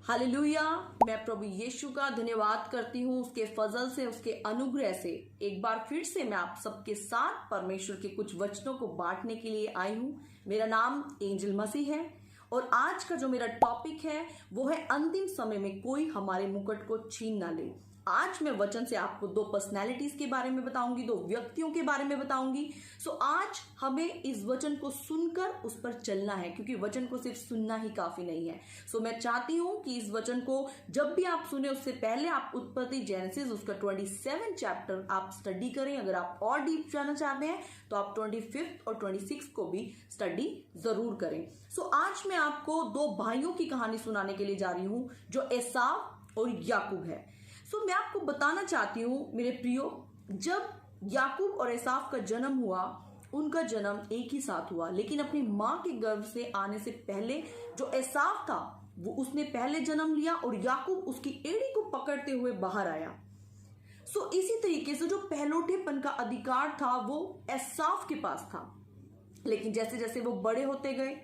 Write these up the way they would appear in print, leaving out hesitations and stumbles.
Hallelujah. मैं प्रभु यीशु का धन्यवाद करती हूँ, उसके फजल से, उसके अनुग्रह से एक बार फिर से मैं आप सबके साथ परमेश्वर के कुछ वचनों को बांटने के लिए आई हूँ। मेरा नाम एंजल मसीह है और आज का जो मेरा टॉपिक है वो है अंतिम समय में कोई हमारे मुकुट को छीन ना ले। आज मैं वचन से आपको दो पर्सनैलिटीज के बारे में बताऊंगी, दो व्यक्तियों के बारे में बताऊंगी। आज हमें इस वचन को सुनकर उस पर चलना है, क्योंकि वचन को सिर्फ सुनना ही काफी नहीं है। मैं चाहती हूं कि इस वचन को जब भी आप सुने उससे पहले आप उत्पत्ति जेनेसिस उसका 27 चैप्टर आप स्टडी करें। अगर आप और डीप जाना चाहते हैं तो आप 25 और 26 को भी स्टडी जरूर करें। आज मैं आपको दो भाइयों की कहानी सुनाने के लिए जा रही हूं, जो एसाव और याकूब है। मैं आपको बताना चाहती हूँ मेरे प्रियो, जब याकूब और एसाव का जन्म हुआ, उनका जन्म एक ही साथ हुआ, लेकिन अपनी माँ के गर्भ से आने से पहले जो एसाव था वो उसने पहले जन्म लिया और याकूब उसकी एड़ी को पकड़ते हुए बाहर आया। इसी तरीके से जो पहलोठेपन का अधिकार था वो एसाव के पास था, लेकिन जैसे जैसे वो बड़े होते गए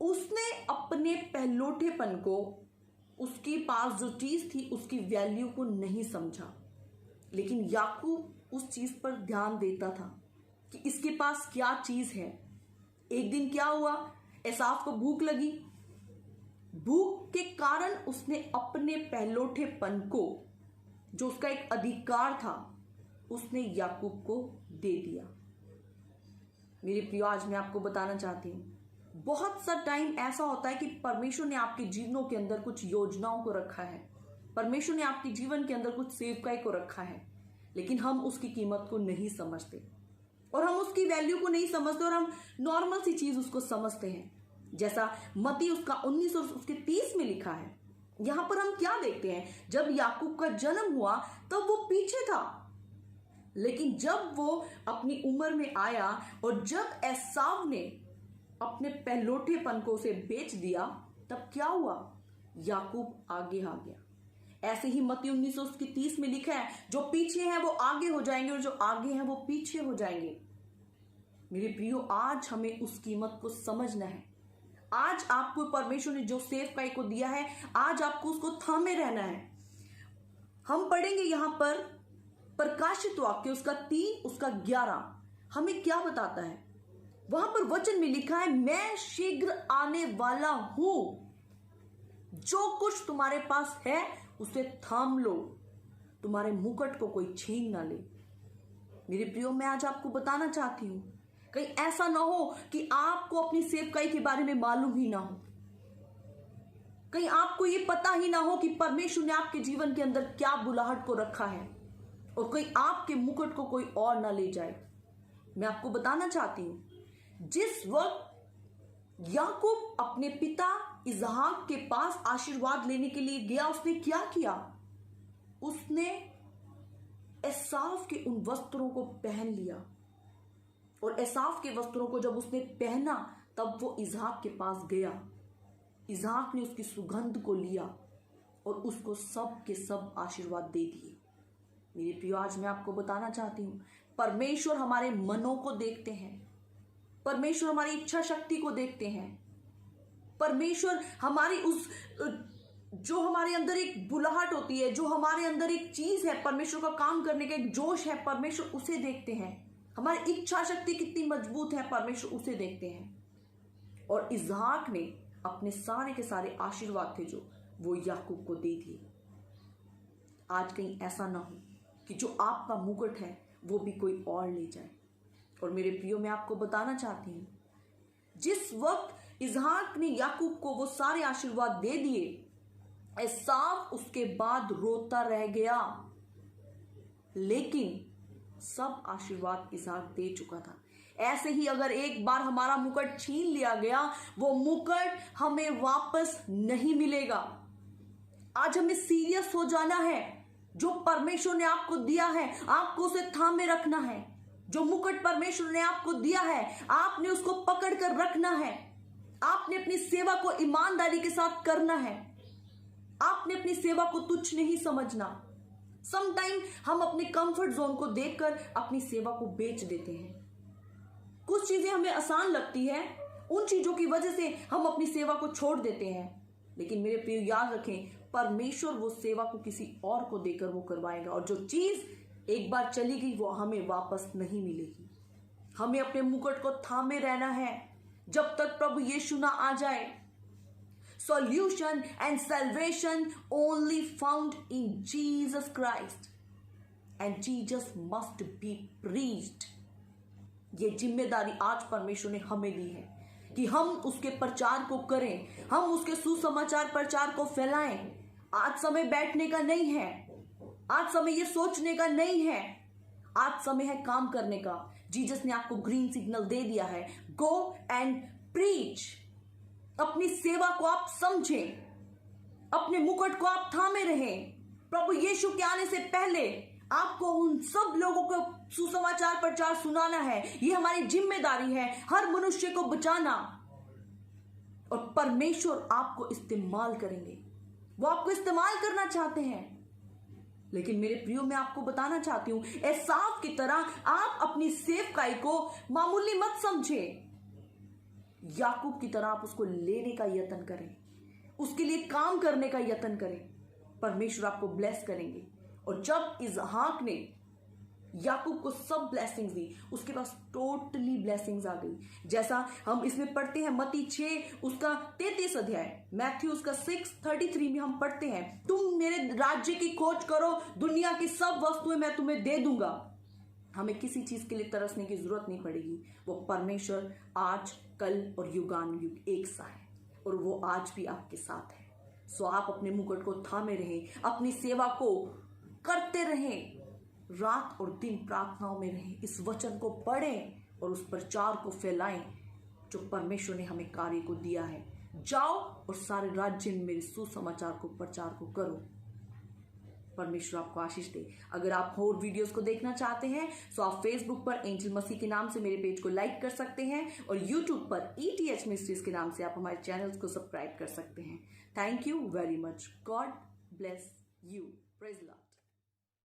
उसने अपने पहलोठेपन को, उसके पास जो चीज थी उसकी वैल्यू को नहीं समझा। लेकिन याकूब उस चीज पर ध्यान देता था कि इसके पास क्या चीज है। एक दिन क्या हुआ, एसाव को भूख लगी। भूख के कारण उसने अपने पहलोठेपन को, जो उसका एक अधिकार था, उसने याकूब को दे दिया। मेरे प्रियो, आज मैं आपको बताना चाहती हूं, बहुत सा टाइम ऐसा होता है कि परमेश्वर ने आपके जीवनों के अंदर कुछ योजनाओं को रखा है, परमेश्वर ने आपके जीवन के अंदर कुछ सेवकाई को रखा है, लेकिन हम उसकी कीमत को नहीं समझते और हम उसकी वैल्यू को नहीं समझते और हम नॉर्मल सी चीज उसको समझते हैं। जैसा मत्ती उसका 19 और उसके 30 में लिखा है। यहां पर हम क्या देखते हैं, जब याकूब का जन्म हुआ तब वो पीछे था, लेकिन जब वो अपनी उम्र में आया और जब एसाव ने अपने पहलोठेपन को उसे बेच दिया, तब क्या हुआ, याकूब आगे आ गया। ऐसे ही मत्ती 19:30 में लिखा है, जो पीछे हैं वो आगे हो जाएंगे और जो आगे हैं वो पीछे हो जाएंगे। मेरे प्रियो, आज हमें उस कीमत को समझना है। आज आपको परमेश्वर ने जो सेवकाई को दिया है, आज आपको उसको थामे रहना है। हम पढ़ेंगे यहां पर प्रकाशित वाक्य उसका 3 उसका 11 हमें क्या बताता है। वहां पर वचन में लिखा है, मैं शीघ्र आने वाला हूं, जो कुछ तुम्हारे पास है उसे थाम लो, तुम्हारे मुकुट को कोई छीन ना ले। मेरे प्रियो, मैं आज आपको बताना चाहती हूं, कहीं ऐसा ना हो कि आपको अपनी सेवकाई के बारे में मालूम ही ना हो, कहीं आपको यह पता ही ना हो कि परमेश्वर ने आपके जीवन के अंदर क्या बुलाहट को रखा है और कहीं आपके मुकुट को कोई और ना ले जाए। मैं आपको बताना चाहती हूं, जिस वक्त याकूब अपने पिता इसहाक के पास आशीर्वाद लेने के लिए गया, उसने क्या किया, उसने एसाव के उन वस्त्रों को पहन लिया और एसाव के वस्त्रों को जब उसने पहना तब वो इसहाक के पास गया। इसहाक ने उसकी सुगंध को लिया और उसको सब के सब आशीर्वाद दे दिए। मेरे प्रियो, आज मैं आपको बताना चाहती हूं, परमेश्वर हमारे मनों को देखते हैं, परमेश्वर हमारी इच्छा शक्ति को देखते हैं, परमेश्वर हमारी उस, जो हमारे अंदर एक बुलाहट होती है, जो हमारे अंदर एक चीज है, परमेश्वर का काम करने का एक जोश है, परमेश्वर उसे देखते हैं। हमारी इच्छा शक्ति कितनी मजबूत है, परमेश्वर उसे देखते हैं। और इसहाक ने अपने सारे के सारे आशीर्वाद थे जो वो याकूब को दे दिए। आज कहीं ऐसा ना हो कि जो आपका मुकुट है वो भी कोई और ले जाए। और मेरे प्रियो, मैं आपको बताना चाहती हूं, जिस वक्त इसहाक ने याकूब को वो सारे आशीर्वाद दे दिए, एसाव उसके बाद रोता रह गया, लेकिन सब आशीर्वाद इसहाक दे चुका था। ऐसे ही अगर एक बार हमारा मुकुट छीन लिया गया, वो मुकुट हमें वापस नहीं मिलेगा। आज हमें सीरियस हो जाना है। जो परमेश्वर ने आपको दिया है, आपको उसे थामे रखना है। जो मुकुट परमेश्वर ने आपको दिया है, आपने उसको पकड़ कर रखना है। आपने अपनी सेवा को ईमानदारी के साथ करना है। आपने अपनी सेवा को तुच्छ नहीं समझना। समटाइम हम अपने कंफर्ट जोन को देखकर अपनी सेवा को बेच देते हैं। कुछ चीजें हमें आसान लगती है, उन चीजों की वजह से हम अपनी सेवा को छोड़ देते हैं। लेकिन मेरे प्रिय याद रखें, परमेश्वर वो सेवा को किसी और को देकर वो करवाएगा, और जो चीज एक बार चली गई वो हमें वापस नहीं मिलेगी। हमें अपने मुकुट को थामे रहना है जब तक प्रभु यीशु ना आ जाए। Solution and salvation only found in Jesus Christ, and Jesus must be preached. ये जिम्मेदारी आज परमेश्वर ने हमें दी है कि हम उसके प्रचार को करें, हम उसके सुसमाचार प्रचार को फैलाएं। आज समय बैठने का नहीं है, आज समय ये सोचने का नहीं है, आज समय है काम करने का। जीसस ने आपको ग्रीन सिग्नल दे दिया है, गो एंड प्रीच। अपनी सेवा को आप समझें, अपने मुकुट को आप थामे रहें। प्रभु यीशु के आने से पहले आपको उन सब लोगों को सुसमाचार प्रचार सुनाना है। ये हमारी जिम्मेदारी है, हर मनुष्य को बचाना। और परमेश्वर आपको इस्तेमाल करेंगे, वो आपको इस्तेमाल करना चाहते हैं। लेकिन मेरे प्रियो, मैं आपको बताना चाहती हूं, एसाव की तरह आप अपनी सेवकाई को मामूली मत समझे। याकूब की तरह आप उसको लेने का यत्न करें, उसके लिए काम करने का यत्न करें। परमेश्वर आपको ब्लेस करेंगे। और जब इसहाक ने याकूब को सब ब्लेसिंग्स दी, उसके पास टोटली ब्लेसिंग्स आ गई। जैसा हम इसमें पढ़ते हैं मत्ती 6 उसका 33 अध्याय, मैथ्यू उसका 6:33 में हम पढ़ते हैं, तुम मेरे राज्य की खोज करो, दुनिया की सब वस्तुएं मैं तुम्हें दे दूंगा। हमें किसी चीज के लिए तरसने की जरूरत नहीं पड़ेगी। वो परमेश्वर आज, कल और युगान युग एक सा है, और वो आज भी आपके साथ है। सो आप अपने मुकुट को थामे रहें, अपनी सेवा को करते रहें, रात और दिन प्रार्थनाओं में रहें, इस वचन को पढ़ें और उस प्रचार को फैलाएं जो परमेश्वर ने हमें कार्य को दिया है। जाओ और सारे राज्य में मेरे सुसमाचार को प्रचार को करो। परमेश्वर आपको आशीष दे। अगर आप और वीडियोस को देखना चाहते हैं तो आप फेसबुक पर एंजल मसीह के नाम से मेरे पेज को लाइक कर सकते हैं, और यूट्यूब पर ETH मिस्ट्रीज के नाम से आप हमारे चैनल्स को सब्सक्राइब कर सकते हैं। Thank you very much. God bless you. Praise Lord.